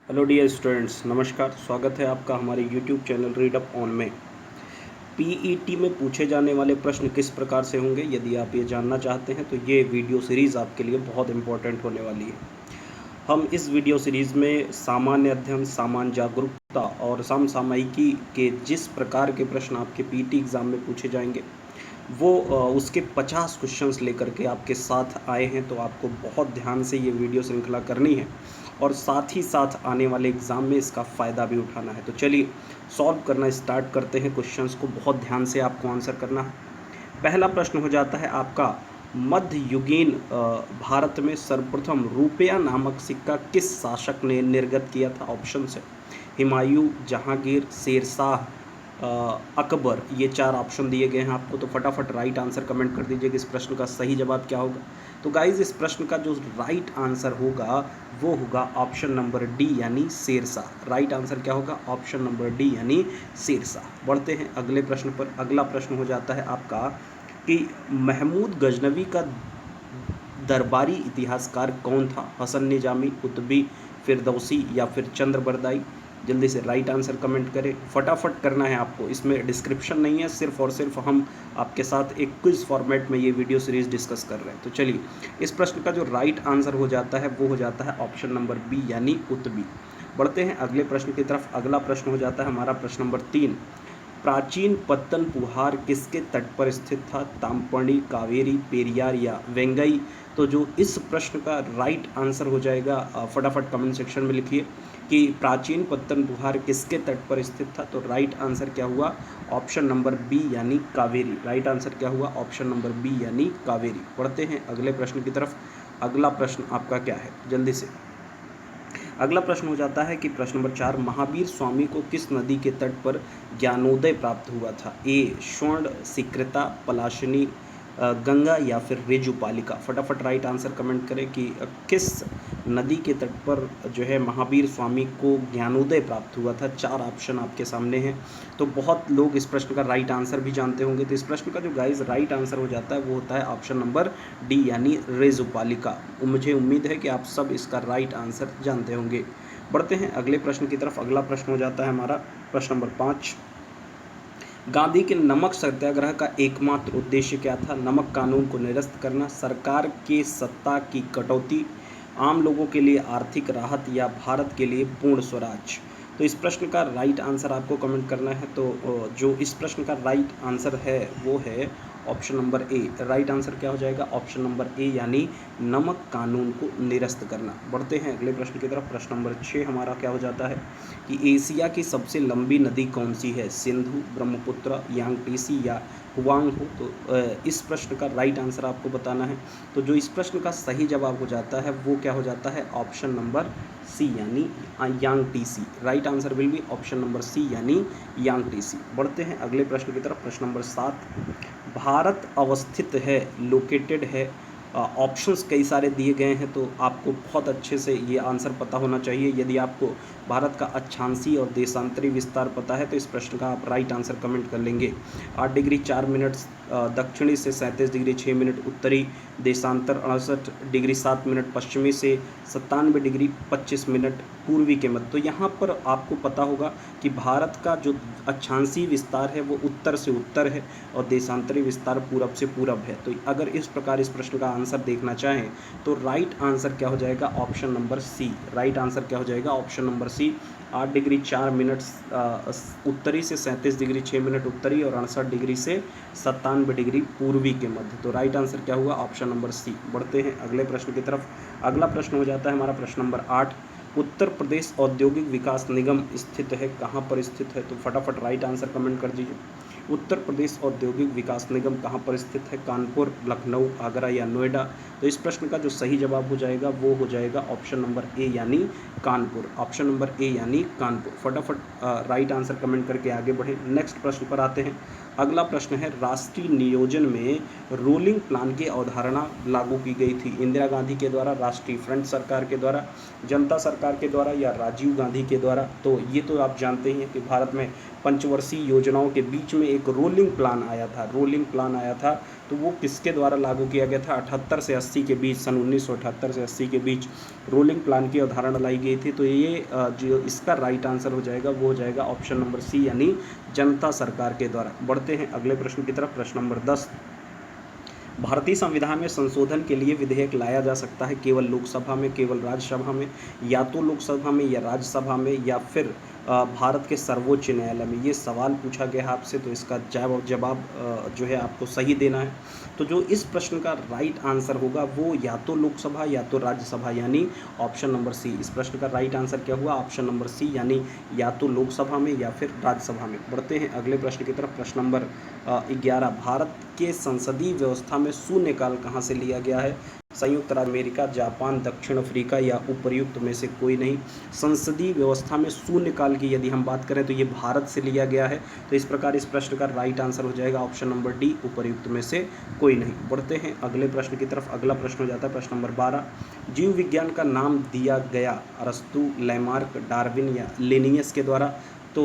Hello dear students, नमस्कार। स्वागत है आपका हमारे YouTube channel read up on में। पीईटी में पूछे जाने वाले प्रश्न किस प्रकार से होंगे, यदि आप ये जानना चाहते हैं तो ये वीडियो सीरीज़ आपके लिए बहुत इंपॉर्टेंट होने वाली है। हम इस वीडियो सीरीज़ में सामान्य अध्ययन, सामान्य जागरूकता और समसामयिकी के जिस प्रकार के प्रश्न आपके पीईटी एग्ज़ाम में पूछे जाएंगे वो उसके 50 क्वेश्चंस लेकर के आपके साथ आए हैं। तो आपको बहुत ध्यान से ये वीडियो श्रृंखला करनी है और साथ ही साथ आने वाले एग्ज़ाम में इसका फ़ायदा भी उठाना है। तो चलिए सॉल्व करना स्टार्ट करते हैं। क्वेश्चंस को बहुत ध्यान से आपको आंसर करना है। पहला प्रश्न हो जाता है आपका, मध्ययुगीन भारत में सर्वप्रथम रुपया नामक सिक्का किस शासक ने निर्गत किया था? ऑप्शन है हुमायूं, जहांगीर, शेरशाह, अकबर। ये 4 ऑप्शन दिए गए हैं आपको। तो फटाफट राइट आंसर कमेंट कर दीजिए कि इस प्रश्न का सही जवाब क्या होगा। तो गाइज, इस प्रश्न का जो राइट आंसर होगा वो होगा ऑप्शन नंबर डी यानी शेरशाह। राइट आंसर क्या होगा? ऑप्शन नंबर डी यानी शेरशाह। बढ़ते हैं अगले प्रश्न पर। अगला प्रश्न हो जाता है आपका कि महमूद गजनवी का दरबारी इतिहासकार कौन था? हसन निजामी, कुतुबी, फिरदौसी या फिर चंद्रबरदाई। जल्दी से राइट आंसर कमेंट करें। फटाफट करना है आपको। इसमें डिस्क्रिप्शन नहीं है, सिर्फ और सिर्फ हम आपके साथ एक क्विज फॉर्मेट में ये वीडियो सीरीज डिस्कस कर रहे हैं। तो चलिए, इस प्रश्न का जो राइट आंसर हो जाता है वो हो जाता है ऑप्शन नंबर बी यानी कुतुबी। बढ़ते हैं अगले प्रश्न की तरफ। अगला प्रश्न हो जाता है हमारा प्रश्न नंबर 3। प्राचीन पत्तनपुहार किसके तट पर स्थित था? ताम्रपर्णी, कावेरी, पेरियार या वेंगई। तो जो इस प्रश्न का राइट आंसर हो जाएगा, फटाफट कमेंट सेक्शन में लिखिए कि प्राचीन पत्तनपुहार किसके तट पर स्थित था। तो राइट आंसर क्या हुआ? ऑप्शन नंबर बी यानी कावेरी। राइट आंसर क्या हुआ? ऑप्शन नंबर बी यानी कावेरी। पढ़ते हैं अगले प्रश्न की तरफ। अगला प्रश्न आपका क्या है, जल्दी से। अगला प्रश्न हो जाता है कि प्रश्न नंबर 4, महावीर स्वामी को किस नदी के तट पर ज्ञानोदय प्राप्त हुआ था? ए स्वर्ण, सिकृता, पलाशिनी, गंगा या फिर रेजुपालिका। फटाफट राइट आंसर कमेंट करें कि किस नदी के तट पर जो है महावीर स्वामी को ज्ञानोदय प्राप्त हुआ था। 4 ऑप्शन आपके सामने हैं। तो बहुत लोग इस प्रश्न का राइट आंसर भी जानते होंगे। तो इस प्रश्न का जो गाइज राइट आंसर हो जाता है वो होता है ऑप्शन नंबर डी यानी रेजुपालिका। मुझे उम्मीद है कि आप सब इसका राइट आंसर जानते होंगे। बढ़ते हैं अगले प्रश्न की तरफ। अगला प्रश्न हो जाता है हमारा प्रश्न नंबर 5। गांधी के नमक सत्याग्रह का एकमात्र उद्देश्य क्या था? नमक कानून को निरस्त करना, सरकार के सत्ता की कटौती, आम लोगों के लिए आर्थिक राहत या भारत के लिए पूर्ण स्वराज। तो इस प्रश्न का राइट आंसर आपको कमेंट करना है। तो जो इस प्रश्न का राइट आंसर है वो है option number A. Right answer क्या हो जाएगा? ऑप्शन नंबर ए यानी नमक कानून को निरस्त करना। बढ़ते हैं अगले प्रश्न की तरफ। प्रश्न नंबर 6 हमारा क्या हो जाता है कि एशिया की सबसे लंबी नदी कौन सी है? सिंधु, ब्रह्मपुत्र, यांगटीसी या हुआंग हो। तो इस प्रश्न का राइट आंसर आपको बताना है। तो जो इस प्रश्न का सही जवाब हो जाता है वो क्या हो जाता है? ऑप्शन नंबर सी यानी यांगटीसी। Right answer will be option number C यानी यांगटीसी। बढ़ते हैं अगले प्रश्न की तरफ। प्रश्न नंबर 7, भारत अवस्थित है, लोकेटेड है। ऑप्शंस कई सारे दिए गए हैं तो आपको बहुत अच्छे से ये आंसर पता होना चाहिए। यदि आपको भारत का अक्षांशीय और देशांतरी विस्तार पता है तो इस प्रश्न का आप राइट आंसर कमेंट कर लेंगे। 8 डिग्री 4 मिनट दक्षिणी से 37 डिग्री 6 मिनट उत्तरी, देशांतर 68 डिग्री 7 मिनट पश्चिमी से 97 डिग्री 25 मिनट पूर्वी के मध्य। तो यहाँ पर आपको पता होगा कि भारत का जो अक्षांशीय विस्तार है वो उत्तर से उत्तर है और देशांतरी विस्तार पूरब से पूरब है। तो अगर इस प्रकार इस प्रश्न का आंसर देखना चाहें तो राइट आंसर क्या हो जाएगा? Option number C. Right answer क्या हो जाएगा? Option number C. 8 degree 4 minute उत्तरी से 37 डिग्री 6 मिनट उत्तरी और 68 डिग्री से 97 डिग्री पूर्वी के मध्य। तो राइट आंसर क्या हुआ? Option number C. बढ़ते हैं अगले प्रश्न की तरफ। अगला प्रश्न हो जाता है हमारा प्रश्न नंबर 8। उत्तर प्रदेश औद्योगिक विकास निगम स्थित है, कहाँ पर स्थित है? तो फटाफट राइट आंसर कमेंट कर दीजिए। उत्तर प्रदेश औद्योगिक विकास निगम कहाँ पर स्थित है? कानपुर, लखनऊ, आगरा या नोएडा। तो इस प्रश्न का जो सही जवाब हो जाएगा वो हो जाएगा ऑप्शन नंबर ए यानी कानपुर। ऑप्शन नंबर ए यानी कानपुर। फटाफट राइट आंसर कमेंट करके आगे बढ़े। नेक्स्ट प्रश्न पर आते हैं। अगला प्रश्न है, राष्ट्रीय नियोजन में रोलिंग प्लान की अवधारणा लागू की गई थी? इंदिरा गांधी के द्वारा, राष्ट्रीय फ्रंट सरकार के द्वारा, जनता सरकार के द्वारा या राजीव गांधी के द्वारा। तो ये तो आप जानते ही हैं कि भारत में पंचवर्षीय योजनाओं के बीच में एक रोलिंग प्लान आया था, रोलिंग प्लान आया था, तो वो किसके द्वारा लागू किया गया था? 78 से 80 के बीच, सन 1978 से 80 के बीच रोलिंग प्लान की अवधारणा लाई गई थी। तो ये जो इसका राइट आंसर हो जाएगा वो हो जाएगा ऑप्शन नंबर सी, यानी जनता सरकार के द्वारा। बढ़ते हैं अगले प्रश्न की तरफ। प्रश्न नंबर 10, भारतीय संविधान में संशोधन के लिए विधेयक लाया जा सकता है केवल लोकसभा में, केवल राज्यसभा में, या तो लोकसभा में या राज्यसभा में, या फिर भारत के सर्वोच्च न्यायालय में? ये सवाल पूछा गया है आपसे, तो इसका जवाब जो है आपको सही देना है। तो जो इस प्रश्न का राइट आंसर होगा वो या तो लोकसभा या तो राज्यसभा, यानी ऑप्शन नंबर सी। इस प्रश्न का राइट आंसर क्या हुआ? ऑप्शन नंबर सी, यानी या तो लोकसभा में या फिर राज्यसभा में। बढ़ते हैं अगले प्रश्न की तरफ। प्रश्न नंबर 11, भारत के संसदीय व्यवस्था में शून्यकाल कहाँ से लिया गया है? संयुक्त राज्य अमेरिका, जापान, दक्षिण अफ्रीका, या उपर्युक्त में से कोई नहीं? संसदीय व्यवस्था में शून्यकाल की यदि हम बात करें तो ये भारत से लिया गया है। तो इस प्रकार इस प्रश्न का राइट आंसर हो जाएगा ऑप्शन नंबर डी, उपर्युक्त में से कोई नहीं। बढ़ते हैं अगले प्रश्न की तरफ। अगला प्रश्न हो जाता है प्रश्न नंबर 12, जीव विज्ञान का नाम दिया गया अरस्तु, लैमार्क, डार्विन या लिनियस के द्वारा? तो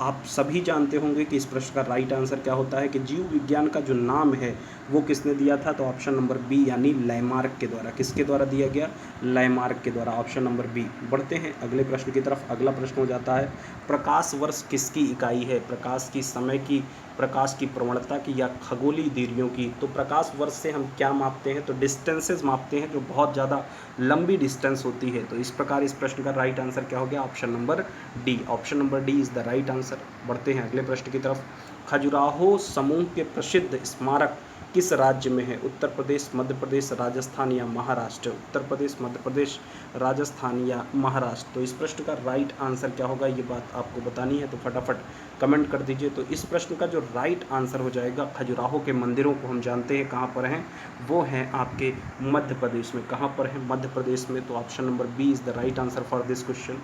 आप सभी जानते होंगे कि इस प्रश्न का राइट आंसर क्या होता है कि जीव विज्ञान का जो नाम है वो किसने दिया था? तो ऑप्शन नंबर बी, यानी लैमार्क के द्वारा। किसके द्वारा दिया गया? लैमार्क के द्वारा, ऑप्शन नंबर बी। बढ़ते हैं अगले प्रश्न की तरफ। अगला प्रश्न हो जाता है, प्रकाश वर्ष किसकी इकाई है? प्रकाश की, समय की, प्रकाश की प्रवणता की, या खगोलीय दूरियों की? तो प्रकाश वर्ष से हम क्या मापते हैं? तो डिस्टेंसेस मापते हैं, जो बहुत ज़्यादा लंबी डिस्टेंस होती है। तो इस प्रकार इस प्रश्न का राइट आंसर क्या हो गया? Option number D, option number D is the right answer. बढ़ते हैं अगले प्रश्न की तरफ। खजुराहो समूह के प्रसिद्ध स्मारक किस राज्य में है? उत्तर प्रदेश, मध्य प्रदेश, राजस्थान या महाराष्ट्र? उत्तर प्रदेश, मध्य प्रदेश, राजस्थान या महाराष्ट्र? तो इस प्रश्न का राइट आंसर क्या होगा, ये बात आपको बतानी है, तो फटाफट कमेंट कर दीजिए। तो इस प्रश्न का जो राइट आंसर हो जाएगा, खजुराहो के मंदिरों को हम जानते हैं कहाँ पर हैं, वो हैं आपके मध्य प्रदेश में। कहाँ पर हैं? मध्य प्रदेश में। तो option number B is the right answer for this question.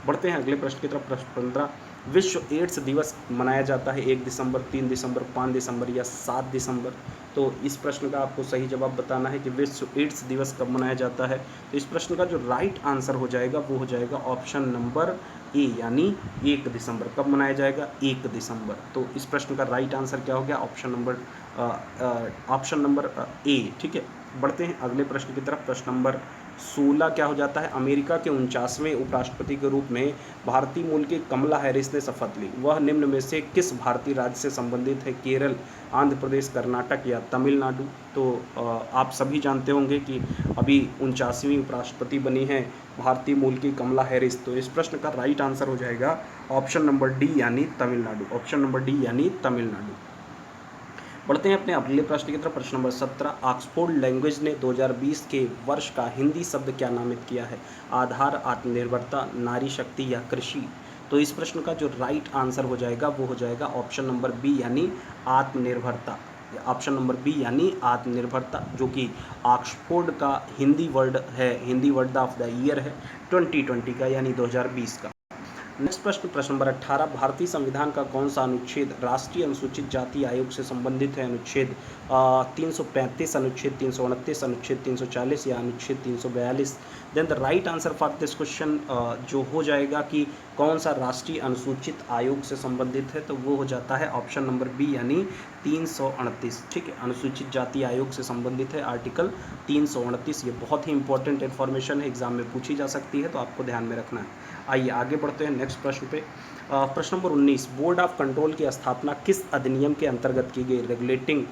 बढ़ते हैं अगले प्रश्न की तरफ। प्रश्न 15, विश्व एड्स दिवस मनाया जाता है 1 दिसंबर, 3 दिसंबर, 5 दिसंबर या 7 दिसंबर? तो इस प्रश्न का आपको सही जवाब बताना है कि विश्व एड्स दिवस कब मनाया जाता है। तो इस प्रश्न का जो राइट आंसर हो जाएगा वो हो जाएगा ऑप्शन नंबर ए, यानी 1 दिसंबर। कब मनाया जाएगा? 1 दिसंबर। तो इस प्रश्न का राइट आंसर क्या हो गया? ऑप्शन नंबर ए, ठीक है। बढ़ते हैं अगले प्रश्न की तरफ। प्रश्न नंबर 16 क्या हो जाता है? अमेरिका के 49वें उपराष्ट्रपति के रूप में भारतीय मूल की कमला हैरिस ने शपथ ली। वह निम्न में से किस भारतीय राज्य से संबंधित है? केरल, आंध्र प्रदेश, कर्नाटक या तमिलनाडु? तो आप सभी जानते होंगे कि अभी 49वीं उपराष्ट्रपति बनी है भारतीय मूल की कमला हैरिस। तो इस प्रश्न का राइट आंसर हो जाएगा ऑप्शन नंबर डी, यानी तमिलनाडु। ऑप्शन नंबर डी, यानी तमिलनाडु। बढ़ते हैं अपने अगले प्रश्न की तरफ। प्रश्न नंबर 17, ऑक्सफोर्ड लैंग्वेज ने 2020 के वर्ष का हिंदी शब्द क्या नामित किया है? आधार, आत्मनिर्भरता, नारी शक्ति या कृषि? तो इस प्रश्न का जो राइट आंसर हो जाएगा वो हो जाएगा ऑप्शन नंबर बी, यानी आत्मनिर्भरता। ऑप्शन नंबर बी, यानी आत्मनिर्भरता, जो कि ऑक्सफोर्ड का हिंदी वर्ड है, Hindi word of the year है 2020 का, यानी 2020 का। नेक्स्ट प्रश्न, प्रश्न नंबर 18, भारतीय संविधान का कौन सा अनुच्छेद राष्ट्रीय अनुसूचित जाति आयोग से संबंधित है? अनुच्छेद 335, अनुच्छेद 329, अनुच्छेद 340 या अनुच्छेद 342? Then the right answer for this question जो हो जाएगा कि कौन सा राष्ट्रीय अनुसूचित आयोग से संबंधित है, तो वो हो जाता है ऑप्शन नंबर बी, यानी 338। ठीक है, अनुसूचित जाति आयोग से संबंधित है आर्टिकल 338। ये बहुत ही इंपॉर्टेंट इन्फॉर्मेशन है, एग्जाम में पूछी जा सकती है, तो आपको ध्यान में रखना है। आइए आगे बढ़ते हैं नेक्स्ट प्रश्न पे। प्रश्न नंबर 19, बोर्ड ऑफ कंट्रोल की स्थापना किस अधिनियम के अंतर्गत की गई? रेगुलेटिंग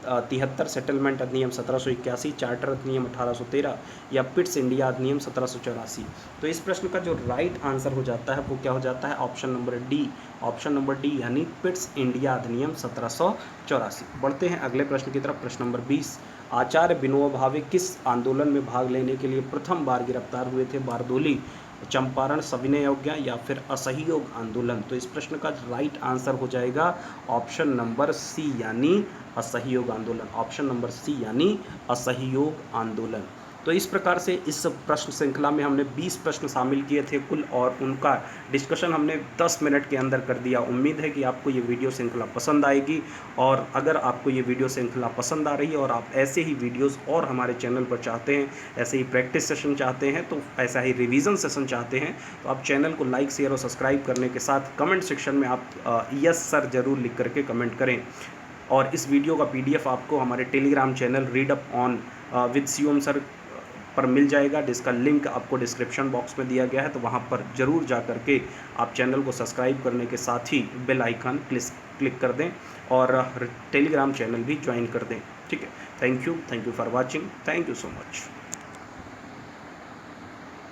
73, सेटलमेंट अधिनियम 1781, चार्टर अधिनियम 1813 या पिट्स इंडिया अधिनियम 1784? तो इस प्रश्न का जो राइट आंसर हो जाता है वो क्या हो जाता है? Option number D, option number D, यानी पिट्स इंडिया अधिनियम 1784। बढ़ते हैं अगले प्रश्न की तरफ। प्रश्न नंबर 20, आचार्य विनोबा भावे किस आंदोलन में भाग लेने के लिए प्रथम बार गिरफ्तार हुए थे? बारदोली, चंपारण, सविनय अवज्ञा या फिर असहयोग आंदोलन? तो इस प्रश्न का राइट आंसर हो जाएगा ऑप्शन नंबर सी, यानी असहयोग आंदोलन। ऑप्शन नंबर सी, यानी असहयोग आंदोलन। तो इस प्रकार से इस प्रश्न श्रृंखला में हमने 20 प्रश्न शामिल किए थे कुल, और उनका डिस्कशन हमने 10 मिनट के अंदर कर दिया। उम्मीद है कि आपको ये वीडियो श्रृंखला पसंद आएगी, और अगर आपको ये वीडियो श्रृंखला पसंद आ रही है और आप ऐसे ही वीडियोस और हमारे चैनल पर चाहते हैं, ऐसे ही प्रैक्टिस सेशन चाहते हैं, तो ऐसा ही रिवीजन सेशन चाहते हैं, तो आप चैनल को लाइक शेयर और सब्सक्राइब करने के साथ कमेंट सेक्शन में आप यस सर ज़रूर लिख करके कमेंट करें। और इस वीडियो का PDF आपको हमारे Telegram channel read up on with Shivam sir पर मिल जाएगा, जिसका लिंक आपको डिस्क्रिप्शन बॉक्स में दिया गया है। तो वहाँ पर ज़रूर जा कर के आप चैनल को सब्सक्राइब करने के साथ ही बेल आइकन क्लिक कर दें और टेलीग्राम चैनल भी ज्वाइन कर दें। ठीक है, thank you for watching, thank you so much.